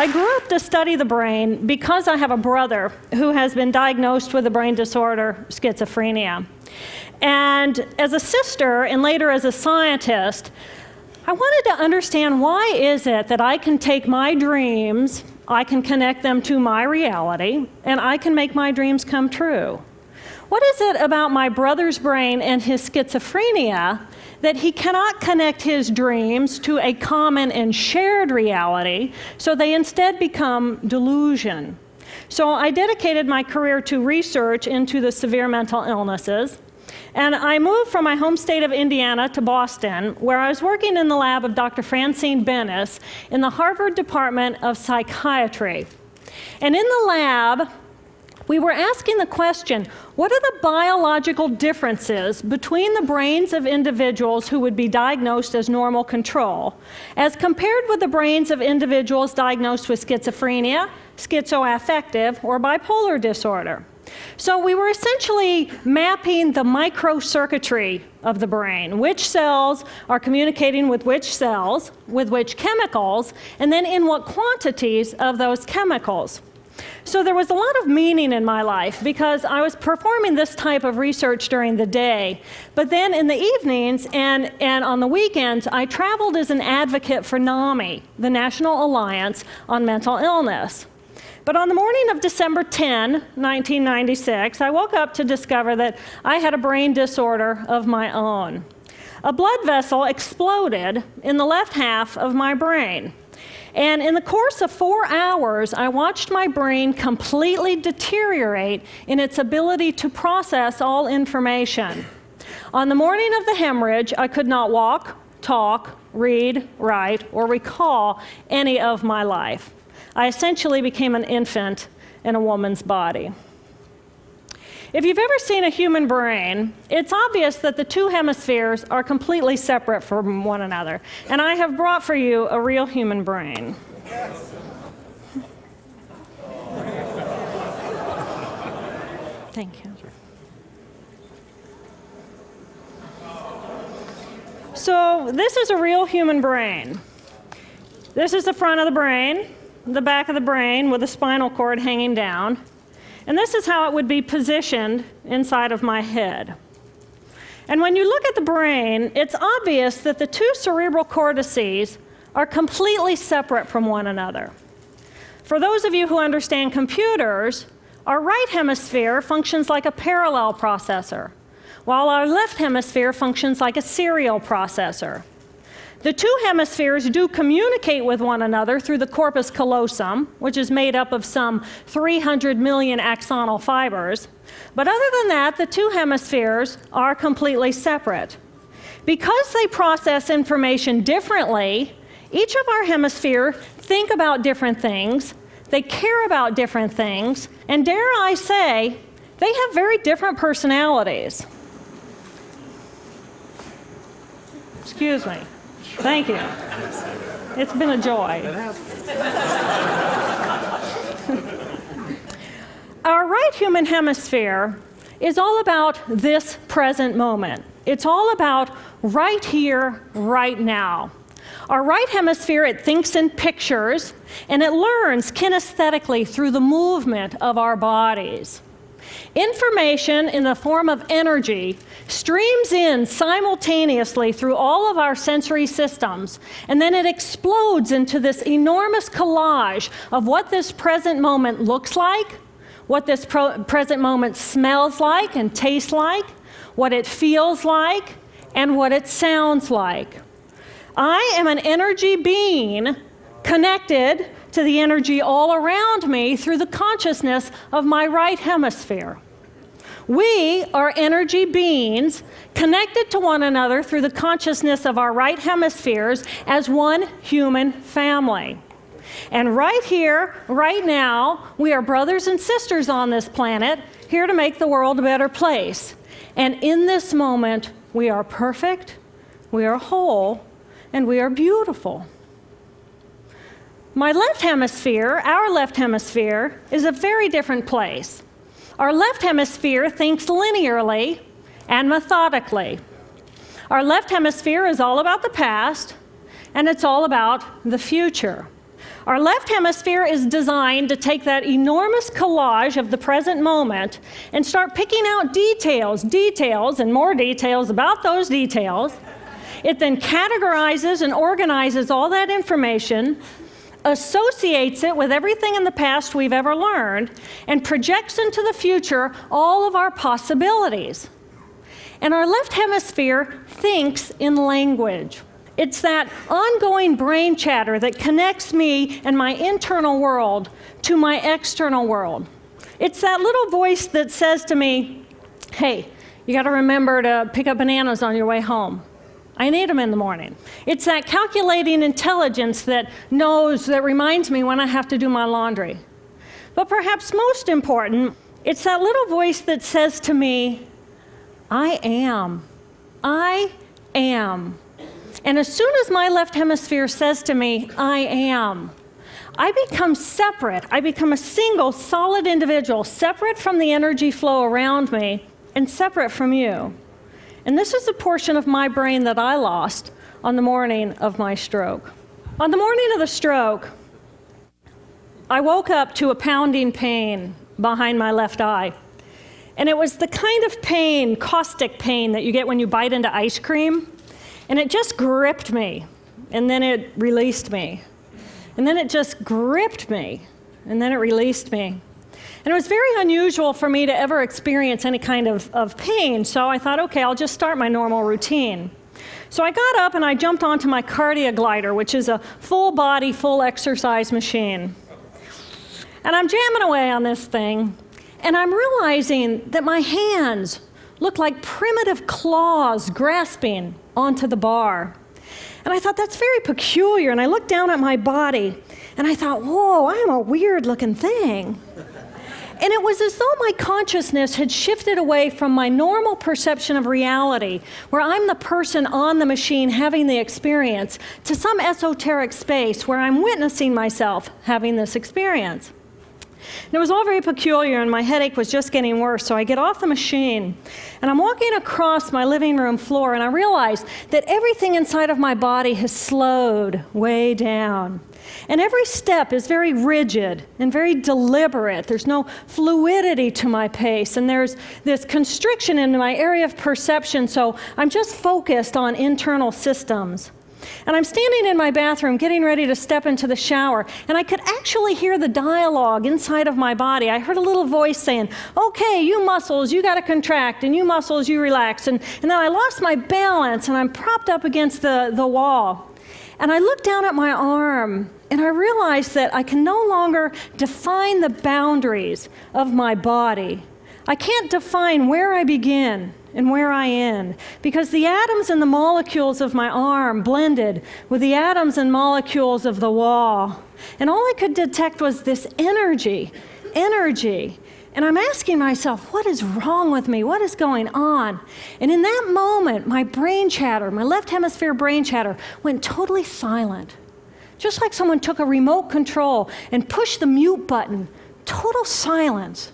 I grew up to study the brain because I have a brother who has been diagnosed with a brain disorder, schizophrenia. And as a sister, and later as a scientist, I wanted to understand why is it that I can take my dreams, I can connect them to my reality, and I can make my dreams come true. What is it about my brother's brain and his schizophrenia that he cannot connect his dreams to a common and shared reality, so they instead become delusion? So I dedicated my career to research into the severe mental illnesses, and I moved from my home state of Indiana to Boston, where I was working in the lab of Dr. Francine Bennis in the Harvard Department of Psychiatry. And in the lab, we were asking the question, what are the biological differences between the brains of individuals who would be diagnosed as normal control, as compared with the brains of individuals diagnosed with schizophrenia, schizoaffective, or bipolar disorder? So we were essentially mapping the microcircuitry of the brain, which cells are communicating with which cells, with which chemicals, and then in what quantities of those chemicals. So there was a lot of meaning in my life because I was performing this type of research during the day. But then in the evenings and on the weekends, I traveled as an advocate for NAMI, the National Alliance on Mental Illness. But on the morning of December 10, 1996, I woke up to discover that I had a brain disorder of my own. A blood vessel exploded in the left half of my brain. And in the course of 4 hours, I watched my brain completely deteriorate in its ability to process all information. On the morning of the hemorrhage, I could not walk, talk, read, write, or recall any of my life. I essentially became an infant in a woman's body. If you've ever seen a human brain, it's obvious that the two hemispheres are completely separate from one another. And I have brought for you a real human brain. Thank you. So this is a real human brain. This is the front of the brain, the back of the brain with the spinal cord hanging down. And this is how it would be positioned inside of my head. And when you look at the brain, it's obvious that the two cerebral cortices are completely separate from one another. For those of you who understand computers, our right hemisphere functions like a parallel processor, while our left hemisphere functions like a serial processor. The two hemispheres do communicate with one another through the corpus callosum, which is made up of some 300 million axonal fibers. But other than that, the two hemispheres are completely separate. Because they process information differently, each of our hemispheres think about different things, they care about different things, and dare I say, they have very different personalities. Excuse me. Thank you. It's been a joy. Our right human hemisphere is all about this present moment. It's all about right here, right now. Our right hemisphere, it thinks in pictures, and it learns kinesthetically through the movement of our bodies. Information in the form of energy streams in simultaneously through all of our sensory systems, and then it explodes into this enormous collage of what this present moment looks like, what this present moment smells like and tastes like, what it feels like, and what it sounds like. I am an energy being connected to the energy all around me through the consciousness of my right hemisphere. We are energy beings connected to one another through the consciousness of our right hemispheres as one human family. And right here, right now, we are brothers and sisters on this planet, here to make the world a better place. And in this moment, we are perfect, we are whole, and we are beautiful. My left hemisphere, our left hemisphere, is a very different place. Our left hemisphere thinks linearly and methodically. Our left hemisphere is all about the past, and it's all about the future. Our left hemisphere is designed to take that enormous collage of the present moment and start picking out details, and more details about those details. It then categorizes and organizes all that information, associates it with everything in the past we've ever learned, and projects into the future all of our possibilities. And our left hemisphere thinks in language. It's that ongoing brain chatter that connects me and my internal world to my external world. It's that little voice that says to me, hey, you got to remember to pick up bananas on your way home. I need them in the morning. It's that calculating intelligence that reminds me when I have to do my laundry. But perhaps most important, it's that little voice that says to me, I am. I am. And as soon as my left hemisphere says to me, I am, I become separate. I become a single, solid individual, separate from the energy flow around me and separate from you. And this is a portion of my brain that I lost on the morning of my stroke. On the morning of the stroke, I woke up to a pounding pain behind my left eye. And it was the kind of pain, caustic pain, that you get when you bite into ice cream. And it just gripped me, and then it released me. And then it just gripped me, and then it released me. And it was very unusual for me to ever experience any kind of pain, so I thought, okay, I'll just start my normal routine. So I got up and I jumped onto my cardio glider, which is a full body, full exercise machine. And I'm jamming away on this thing, and I'm realizing that my hands look like primitive claws grasping onto the bar. And I thought, that's very peculiar. And I looked down at my body, and I thought, whoa, I'm a weird-looking thing. And it was as though my consciousness had shifted away from my normal perception of reality, where I'm the person on the machine having the experience, to some esoteric space where I'm witnessing myself having this experience. And it was all very peculiar, and my headache was just getting worse, so I get off the machine, and I'm walking across my living room floor, and I realize that everything inside of my body has slowed way down. And every step is very rigid and very deliberate. There's no fluidity to my pace, and there's this constriction in my area of perception, so I'm just focused on internal systems. And I'm standing in my bathroom getting ready to step into the shower, and I could actually hear the dialogue inside of my body. I heard a little voice saying, okay, you muscles, you got to contract, and you muscles, you relax. And then I lost my balance, and I'm propped up against the wall. And I looked down at my arm, and I realized that I can no longer define the boundaries of my body. I can't define where I begin and where I end, because the atoms and the molecules of my arm blended with the atoms and molecules of the wall. And all I could detect was this energy. And I'm asking myself, what is wrong with me? What is going on? And in that moment, my brain chatter, my left hemisphere brain chatter, went totally silent. Just like someone took a remote control and pushed the mute button. Total silence.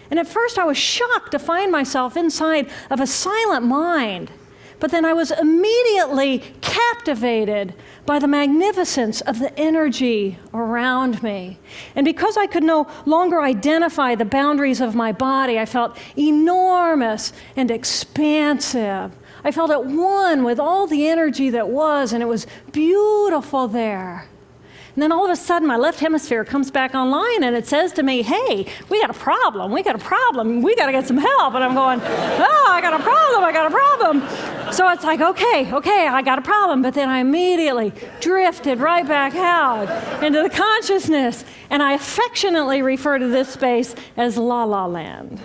And at first I was shocked to find myself inside of a silent mind. But then I was immediately captivated by the magnificence of the energy around me. And because I could no longer identify the boundaries of my body, I felt enormous and expansive. I felt at one with all the energy that was, and it was beautiful there. And then all of a sudden, my left hemisphere comes back online, and it says to me, hey, we got a problem, we got to get some help. And I'm going, oh, I got a problem. So it's like, okay, I got a problem. But then I immediately drifted right back out into the consciousness, and I affectionately refer to this space as La La Land.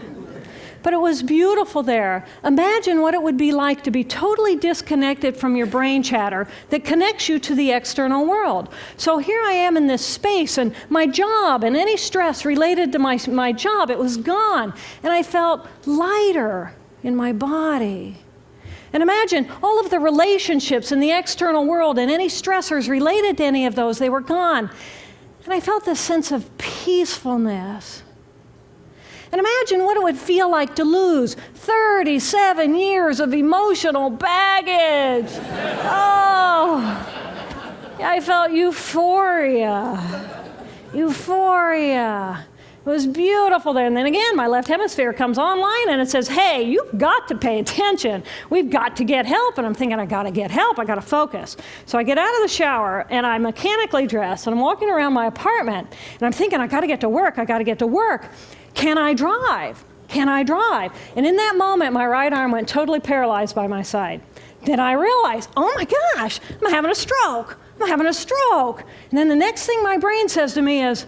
But it was beautiful there. Imagine what it would be like to be totally disconnected from your brain chatter that connects you to the external world. So here I am in this space, and my job and any stress related to my job, it was gone. And I felt lighter in my body. And imagine all of the relationships in the external world and any stressors related to any of those, they were gone. And I felt this sense of peacefulness. And imagine what it would feel like to lose 37 years of emotional baggage. Oh, I felt euphoria. Euphoria. It was beautiful there. And then again, my left hemisphere comes online and it says, hey, you've got to pay attention. We've got to get help. And I'm thinking, I got to get help. I got to focus. So I get out of the shower and I'm mechanically dressed and I'm walking around my apartment and I'm thinking, I got to get to work. I got to get to work. Can I drive? Can I drive? And in that moment, my right arm went totally paralyzed by my side. Then I realized, oh my gosh, I'm having a stroke. I'm having a stroke. And then the next thing my brain says to me is,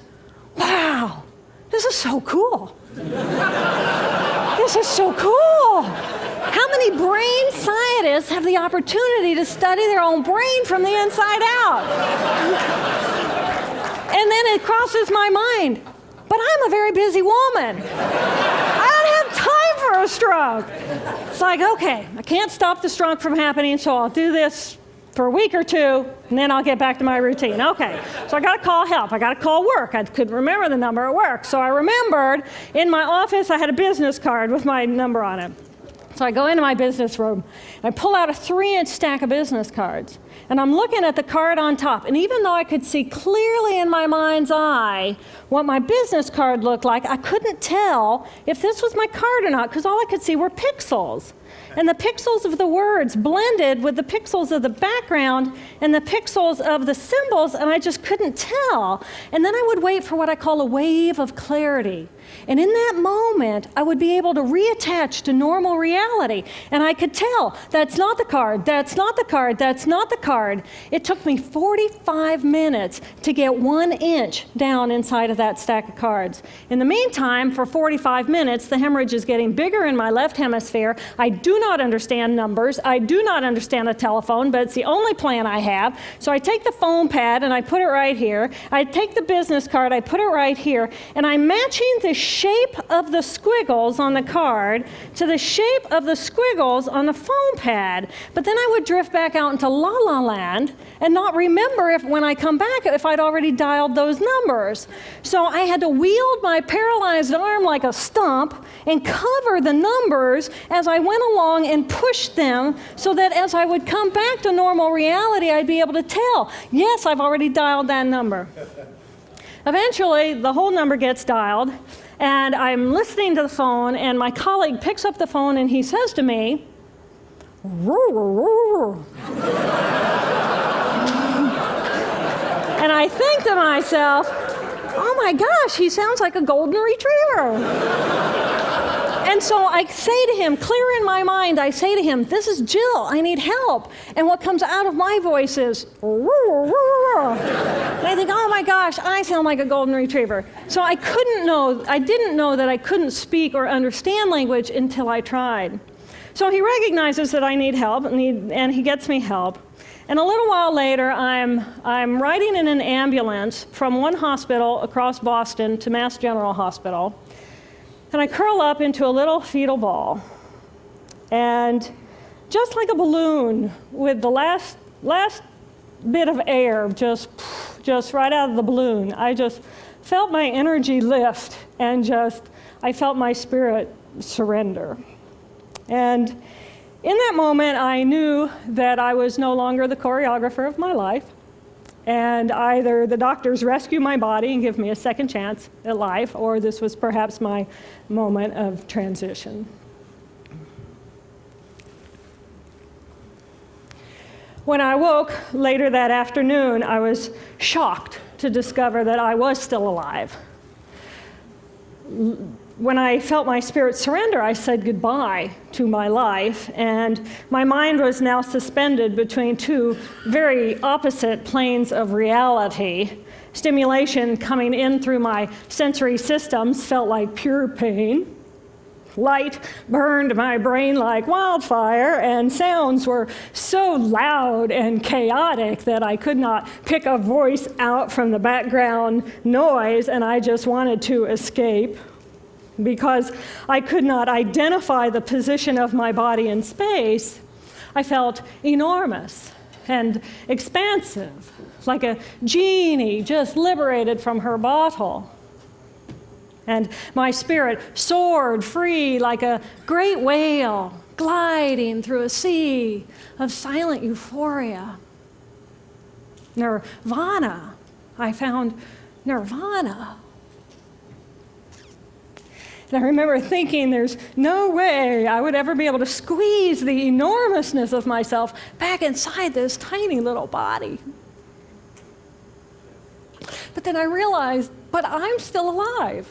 wow, this is so cool. This is so cool. How many brain scientists have the opportunity to study their own brain from the inside out? And then it crosses my mind, but I'm a very busy woman. I don't have time for a stroke. It's like, okay, I can't stop the stroke from happening, so I'll do this for a week or two, and then I'll get back to my routine. Okay, so I got to call help. I got to call work. I couldn't remember the number at work. So I remembered in my office I had a business card with my number on it. So I go into my business room, and I pull out a 3-inch stack of business cards, and I'm looking at the card on top. And even though I could see clearly in my mind's eye what my business card looked like, I couldn't tell if this was my card or not, because all I could see were pixels. And the pixels of the words blended with the pixels of the background and the pixels of the symbols, and I just couldn't tell. And then I would wait for what I call a wave of clarity. And in that moment, I would be able to reattach to normal reality. And I could tell, that's not the card, that's not the card, that's not the card. It took me 45 minutes to get 1 inch down inside of that stack of cards. In the meantime, for 45 minutes, the hemorrhage is getting bigger in my left hemisphere. I do not understand numbers. I do not understand a telephone, but it's the only plan I have. So I take the foam pad and I put it right here. I take the business card, I put it right here, and I'm matching the shape of the squiggles on the card to the shape of the squiggles on the foam pad. But then I would drift back out into la la land and not remember if when I come back if I'd already dialed those numbers. So I had to wield my paralyzed arm like a stump and cover the numbers as I went along and push them so that as I would come back to normal reality, I'd be able to tell, yes, I've already dialed that number. Eventually, the whole number gets dialed, and I'm listening to the phone, and my colleague picks up the phone, and he says to me, "Roar, roar, roar." And I think to myself, oh my gosh, he sounds like a golden retriever. And so I say to him, clear in my mind, I say to him, this is Jill, I need help. And what comes out of my voice is, roar, roar, roar. And I think, oh my gosh, I sound like a golden retriever. So I didn't know that I couldn't speak or understand language until I tried. So he recognizes that I need help, and he gets me help. And a little while later, I'm riding in an ambulance from one hospital across Boston to Mass General Hospital. And I curl up into a little fetal ball. And just like a balloon with the last bit of air just right out of the balloon, I just felt my energy lift and I felt my spirit surrender. And in that moment, I knew that I was no longer the choreographer of my life. And either the doctors rescue my body and give me a second chance at life, or this was perhaps my moment of transition. When I woke later that afternoon, I was shocked to discover that I was still alive. When I felt my spirit surrender, I said goodbye to my life, and my mind was now suspended between two very opposite planes of reality. Stimulation coming in through my sensory systems felt like pure pain. Light burned my brain like wildfire, and sounds were so loud and chaotic that I could not pick a voice out from the background noise, and I just wanted to escape. Because I could not identify the position of my body in space, I felt enormous and expansive, like a genie just liberated from her bottle. And my spirit soared free like a great whale gliding through a sea of silent euphoria. nirvana. I found nirvana. And I remember thinking there's no way I would ever be able to squeeze the enormousness of myself back inside this tiny little body. But then I realized, but I'm still alive.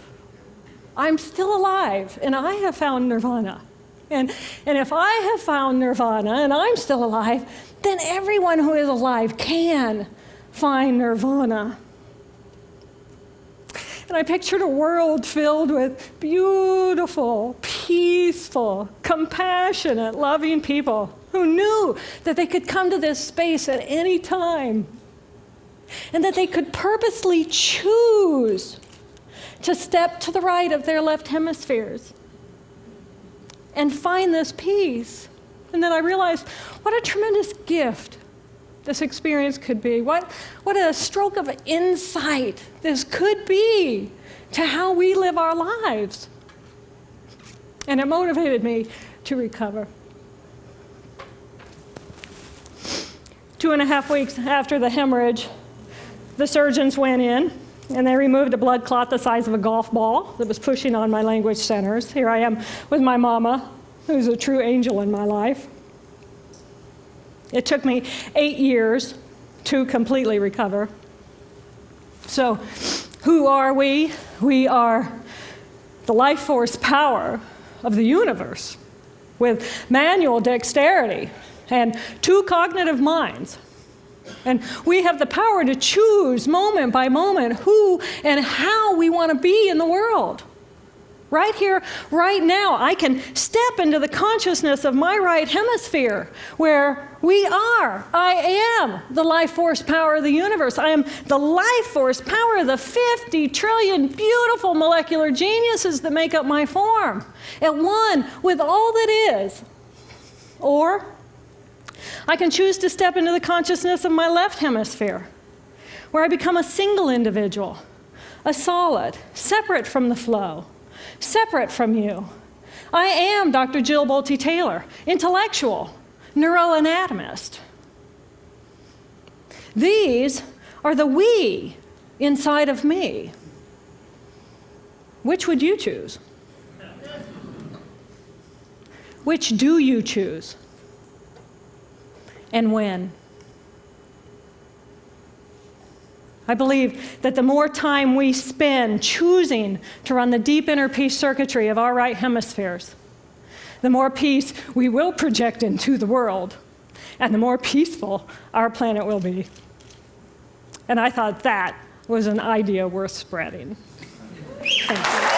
I'm still alive, and I have found nirvana. And if I have found nirvana and I'm still alive, then everyone who is alive can find nirvana. And I pictured a world filled with beautiful, peaceful, compassionate, loving people who knew that they could come to this space at any time and that they could purposely choose to step to the right of their left hemispheres and find this peace. And then I realized what a tremendous gift this experience could be. What a stroke of insight this could be to how we live our lives. And it motivated me to recover. 2.5 weeks after the hemorrhage, the surgeons went in and they removed a blood clot the size of a golf ball that was pushing on my language centers. Here I am with my mama, who's a true angel in my life. It took me 8 years to completely recover. So, who are we? We are the life force power of the universe with manual dexterity and 2 cognitive minds. And we have the power to choose moment by moment who and how we want to be in the world. Right here, right now, I can step into the consciousness of my right hemisphere where I am the life force power of the universe. I am the life force power of the 50 trillion beautiful molecular geniuses that make up my form, at one with all that is. Or I can choose to step into the consciousness of my left hemisphere, where I become a single individual, a solid, separate from the flow, separate from you. I am Dr. Jill Bolte Taylor, intellectual, neuroanatomist. These are the we inside of me. Which would you choose? Which do you choose? And when? I believe that the more time we spend choosing to run the deep inner peace circuitry of our right hemispheres, the more peace we will project into the world, and the more peaceful our planet will be. And I thought that was an idea worth spreading. Thank you.